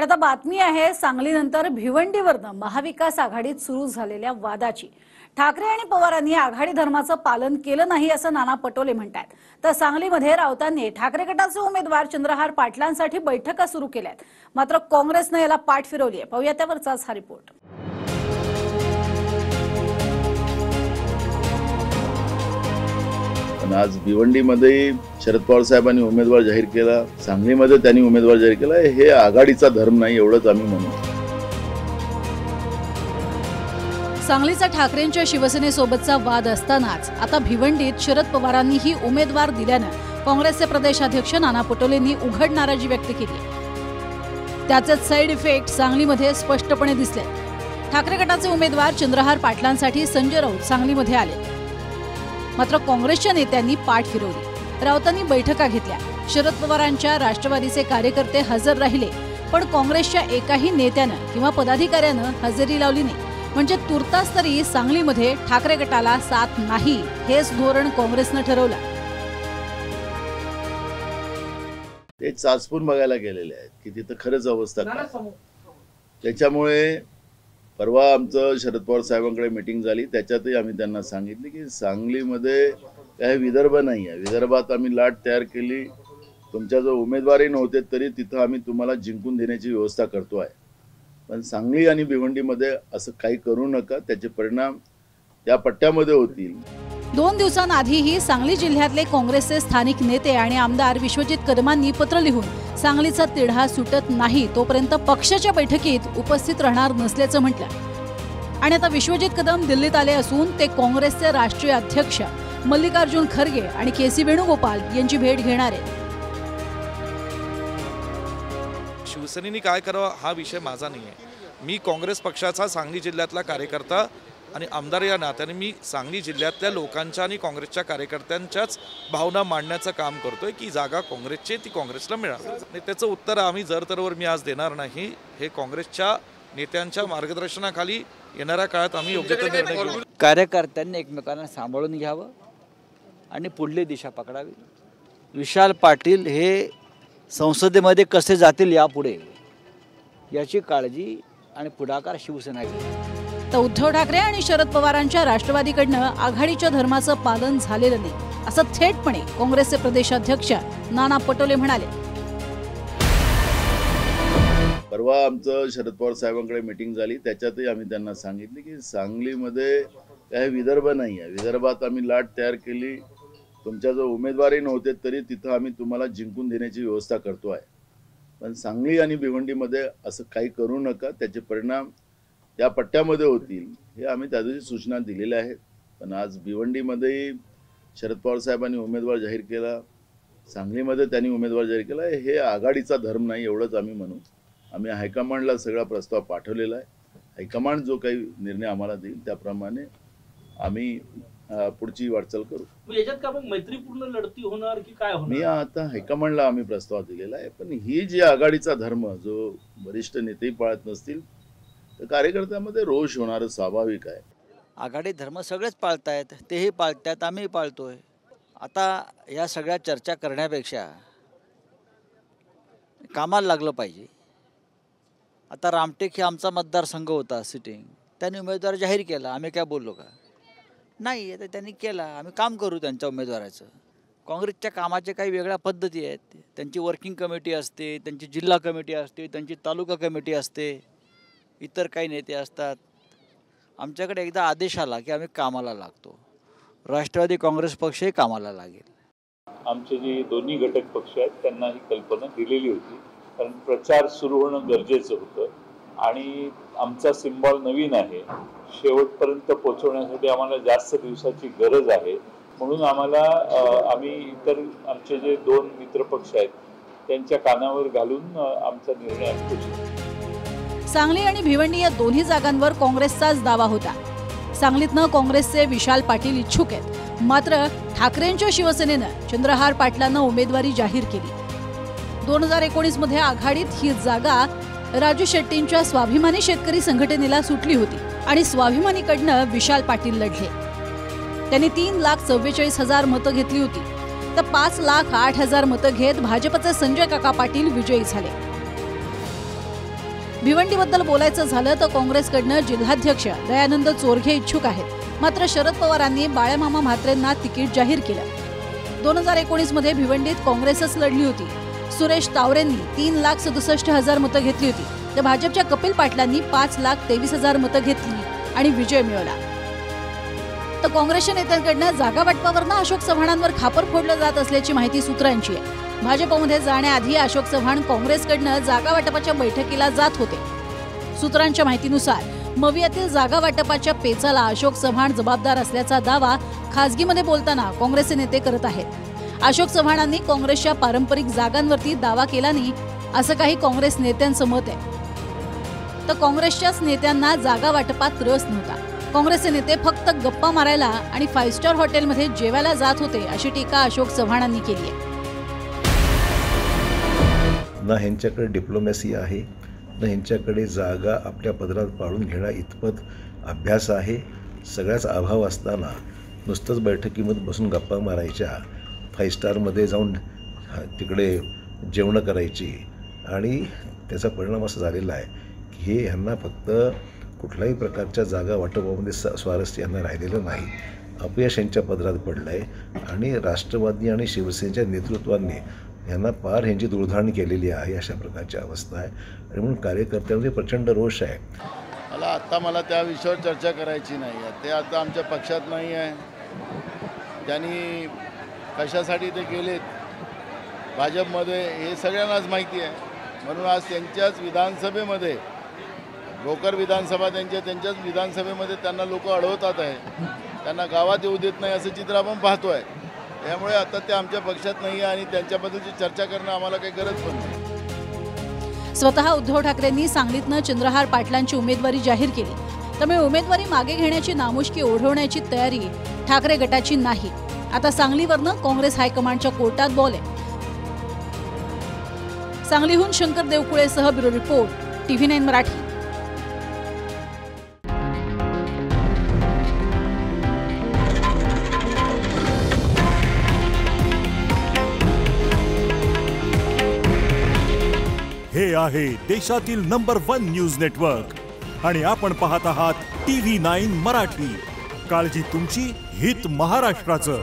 आता बातमी आहे सांगलीनंतर भिवंडीवरनं महाविकास आघाडीत सुरू झालेल्या वादाची। ठाकरे आणि पवारांनी आघाडी धर्माचं पालन केलं नाही असं नाना पटोले म्हणतात। तर सांगलीमध्ये राऊतांनी ठाकरे गटाचे उमेदवार चंद्रहार पाटलांसाठी बैठका सुरू केल्यात। मात्र काँग्रेसने याला पाठ फिरवली आहे। पाहूया त्यावरचाच हा रिपोर्ट। आज भिवंडीमध्ये शरद पवार साहेबांनी उमेदवार जाहीर केला, सांगलीमध्ये त्यांनी उमेदवार जाहीर केला। हे आघाडीचा धर्म नाही एवढंच आम्ही म्हणू। सांगलीचा ठाकरेंच्या शिवसेनेसोबतचा वाद असतानाच आता भिवंडीत शरद पवारांनीही उमेदवार दिल्यानं काँग्रेसचे प्रदेशाध्यक्ष नाना पटोलेंनी उघड नाराजी व्यक्त केली। त्याचेच साइड इफेक्ट सांगलीमध्ये स्पष्टपणे दिसले। ठाकरे गटाचे उमेदवार चंद्रहार पाटलांसाठी संजय राऊत सांगलीमध्ये आले, मात्र काँग्रेसच्या नेत्यांनी पाठ फिरवली। राऊतांनी बैठका घेतल्या, शरद पवारांच्या राष्ट्रवादीचे कार्यकर्ते हजर राहिले, पण काँग्रेसच्या एकाही नेत्यानं किंवा पदाधिकाऱ्यानं हजेरी लावली नाही। म्हणजे तुर्तास तरी सांगलीमध्ये ठाकरे गटाला साथ नाही हेच धोरण काँग्रेसनं ठरवलं। ते चाचपून बघायला गेलेले आहेत की तिथं खरंच अवस्था काय। त्याच्यामुळे परवा आमचं शरद पवार साहेबांकडे मीटिंग झाली, त्याच्यातही आम्ही त्यांना सांगितले की सांगलीमध्ये काही विदर्भ नाही आहे। विदर्भात आम्ही लाट तयार केली, तुमच्या जो उमेदवारही नव्हते तरी तिथं आम्ही तुम्हाला जिंकून देण्याची व्यवस्था करतोय। पण सांगली आणि भिवंडीमध्ये असं काही करू नका, त्याचे परिणाम त्या पट्ट्यामध्ये होतील। 2 दिवसांआधीही सांगली जिल्ह्यातले काँग्रेसचे स्थानिक नेते आणि आमदार विश्वजित कदमांनी पत्र लिहून सांगलीचा तिढा सुटत नाही तोपर्यंत पक्षाच्या बैठकीत उपस्थित राहणार नसल्याचं म्हटलं। आणि आता विश्वजित कदम दिल्लीत आले असून ते काँग्रेसचे राष्ट्रीय अध्यक्ष मल्लिकार्जुन खरगे आणि के.सी. वेणुगोपाल यांची भेट घेणार आहेत। शिवसेनेने काय करावं हा विषय माझा नाही आहे। मी काँग्रेस पक्षाचा सांगली जिल्ह्यातला कार्यकर्ता आणि आमदार या नात्याने मी सांगली जिल्ह्यातल्या लोकांच्या आणि काँग्रेसच्या कार्यकर्त्यांच्याच भावना मांडण्याचं काम करतोय की जागा काँग्रेसची ती काँग्रेसला मिळावी। आणि त्याचं उत्तर आम्ही जर मी आज देणार नाही। हे काँग्रेसच्या नेत्यांच्या मार्गदर्शनाखाली येणाऱ्या काळात आम्ही योग्य तो निर्णय घेऊ। कार्यकर्त्यांनी एकमेकांना सांभाळून घ्यावं आणि पुढली दिशा पकडावी। विशाल पाटील हे संसदेमध्ये कसे जातील यापुढे याची काळजी आणि पुढाकार शिवसेना घेईल। तर उद्धव ठाकरे आणि शरद पवारांच्या राष्ट्रवादीकडनं आघाडीच्या धर्माचं पालन झालेलं नाही असं थेटपणे काँग्रेसचे प्रदेशाध्यक्ष नाना पटोले म्हणाले। परवा आमचं शरद पवार साहेबांकडे मीटिंग झाली, त्याच्यातही आम्ही त्यांना सांगितले की सांगलीमध्ये काही विदर्भ नाही आहे। विदर्भात आम्ही लाट तयार केली, तुमच्या जो उमेदवारही नव्हते तरी तिथं आम्ही तुम्हाला जिंकून देण्याची व्यवस्था करतोय। पण सांगली आणि भिवंडीमध्ये असं काही करू नका, त्याचे परिणाम त्या पट्ट्यामध्ये होतील। हे आम्ही त्या दिवशी सूचना दिलेल्या आहेत। पण आज भिवंडीमध्ये शरद पवार साहेबांनी उमेदवार जाहीर केला, सांगलीमध्ये त्यांनी उमेदवार जाहीर केला। हे आघाडीचा धर्म नाही एवढंच आम्ही म्हणू। आम्ही हायकमांडला सगळा प्रस्ताव पाठवलेला आहे। हायकमांड जो काही निर्णय आम्हाला देईल त्याप्रमाणे आम्ही पुढची वाटचाल करू। याच्यात का मग मैत्रीपूर्ण लढती होणार की काय होणार? मी आता हायकमांडला आम्ही प्रस्ताव दिलेला आहे। पण ही जी आघाडीचा धर्म जो वरिष्ठ नेतेही पाळत नसतील तर कार्यकर्त्यांमध्ये रोष होणार स्वाभाविक आहे। आघाडी धर्म सगळेच पाळतायत, तेही पाळतात, आम्ही पाळतोय। आता या सगळ्या चर्चा करण्यापेक्षा कामाला लागलं पाहिजे। आता रामटेक हे आमचा मतदारसंघ होता सिटिंग, त्यांनी उमेदवार जाहीर केला, आम्ही काय बोललो का? नाही, आता त्यांनी केला, आम्ही काम करू त्यांच्या उमेदवाराचं। काँग्रेसच्या कामाच्या काही वेगळ्या पद्धती आहेत। त्यांची वर्किंग कमिटी असते, त्यांची जिल्हा कमिटी असते, त्यांची तालुका कमिटी असते, इतर काही नेते असतात। आमच्याकडे एकदा आदेश आला की आम्ही कामाला लागतो। राष्ट्रवादी काँग्रेस पक्षही कामाला लागेल। आमचे जे दोन्ही घटक पक्ष आहेत त्यांना ही कल्पना दिलेली होती, कारण प्रचार सुरू होणं गरजेचं होतं आणि आमचा सिम्बॉल नवीन आहे। शेवटपर्यंत पोहोचवण्यासाठी आम्हाला जास्त दिवसाची गरज आहे, म्हणून आम्ही इतर आमचे जे 2 मित्रपक्ष आहेत त्यांच्या कानावर घालून आमचा निर्णय घेतला। सांगली आणि भिवंडी या दोन्ही जागांवर काँग्रेसचाच दावा होता। सांगलीतनं काँग्रेसचे विशाल पाटील इच्छुक आहेत, मात्र ठाकरेंच्या शिवसेनेनं चंद्रहार पाटलांना उमेदवारी जाहीर केली। 2019 मध्ये आघाडीत ही जागा राजू शेट्टींच्या स्वाभिमानी शेतकरी संघटनेला सुटली होती आणि स्वाभिमानीकडनं विशाल पाटील लढले। त्यांनी 3,44,000 मतं घेतली होती, तर 5,08,000 मतं घेत भाजपचे संजय काका पाटील विजयी झाले। भिवंडीबद्दल बोलायचं झालं तर काँग्रेसकडनं जिल्हाध्यक्ष दयानंद चोरघे इच्छुक आहेत. मात्र शरद पवारांनी बाळामामा म्हात्रेंना तिकीट जाहीर केलं. 2019 मध्ये भिवंडीत काँग्रेसच लढली होती. सुरेश तावरेंनी 3,67,000 मतं घेतली होती, तर भाजपच्या कपिल पाटलांनी 5,23,000 मतं घेतली आणि विजय मिळवला. तर काँग्रेसच्या नेत्यांकडनं जागा वाटपावरनं अशोक चव्हाणांवर खापर फोडलं जात असल्याची माहिती सूत्रांची आहे. भाजपमध्ये जाण्याआधी अशोक चव्हाण काँग्रेसकडनं जागा वाटपाच्या बैठकीला जात होते. सूत्रांच्या माहितीनुसार मवियातील जागा वाटपाच्या पेचाला अशोक चव्हाण जबाबदार असल्याचा दावा खासगीमध्ये बोलताना काँग्रेसचे नेते करत आहेत. अशोक चव्हाणांनी काँग्रेसच्या पारंपरिक जागांवरती दावा केला नाही, असं काही काँग्रेस नेत्यांचं मत आहे. तर काँग्रेसच्याच नेत्यांना जागा वाटपात रस नव्हता. काँग्रेसचे नेते फक्त गप्पा मारायला आणि 5 स्टार हॉटेलमध्ये जेवायला जात होते, अशी टीका अशोक चव्हाणांनी केली आहे. ना ह्यांच्याकडे डिप्लोमॅसी आहे, ना ह्यांच्याकडे जागा आपल्या पदरात पाडून घेण्या इतपत अभ्यास आहे. सगळ्याच अभाव असताना नुसतंच बैठकीमध्ये बसून गप्पा मारायच्या, 5 स्टारमध्ये जाऊन तिकडे जेवणं करायची आणि त्याचा परिणाम असा झालेला आहे की हे ह्यांना फक्त कुठल्याही प्रकारच्या जागा वाटपामध्ये स्वारस्य यांना राहिलेलं नाही. अपयश यांच्या पदरात पडलं आहे आणि राष्ट्रवादी आणि शिवसेनेच्या नेतृत्वाने यांना पार ह्यांची दुर्धारणी केलेली आहे. अशा प्रकारची अवस्था आहे आणि म्हणून कार्यकर्त्यांमध्ये प्रचंड रोष आहे. मला त्या विषयावर चर्चा करायची नाही आहे. ते आता आमच्या पक्षात नाही आहे. त्यांनी कशासाठी ते गेलेत भाजपमध्ये हे सगळ्यांनाच माहिती आहे. म्हणून आज त्यांच्याच विधानसभेमध्ये भोकर विधानसभा त्यांच्याच विधानसभेमध्ये त्यांना लोक अडवतात आहे. त्यांना गावात येऊ देत नाही असं चित्र आपण पाहतो आहे. त्यामुळे आता ते आमच्या पक्षात नाही आहे आणि त्यांच्याबद्दलची चर्चा करणं आम्हाला काही गरज पण नाही. स्वतः उद्धव ठाकरेंनी सांगलीतनं चंद्रहार पाटलांची उमेदवारी जाहीर केली. त्यामुळे उमेदवारी मागे घेण्याची नामुष्की ओढवण्याची तयारी ठाकरे गटाची नाही. आता सांगलीवरनं काँग्रेस हायकमांडच्या कोर्टात बॉल आहे. सांगलीहून शंकर देवकुळेसह ब्युरो रिपोर्ट TV9 मराठी. हे आहे देशातील नंबर 1 न्यूज नेटवर्क आणि आपण पाहत आहात TV9 मराठी. काळजी तुमची, हित महाराष्ट्राचं.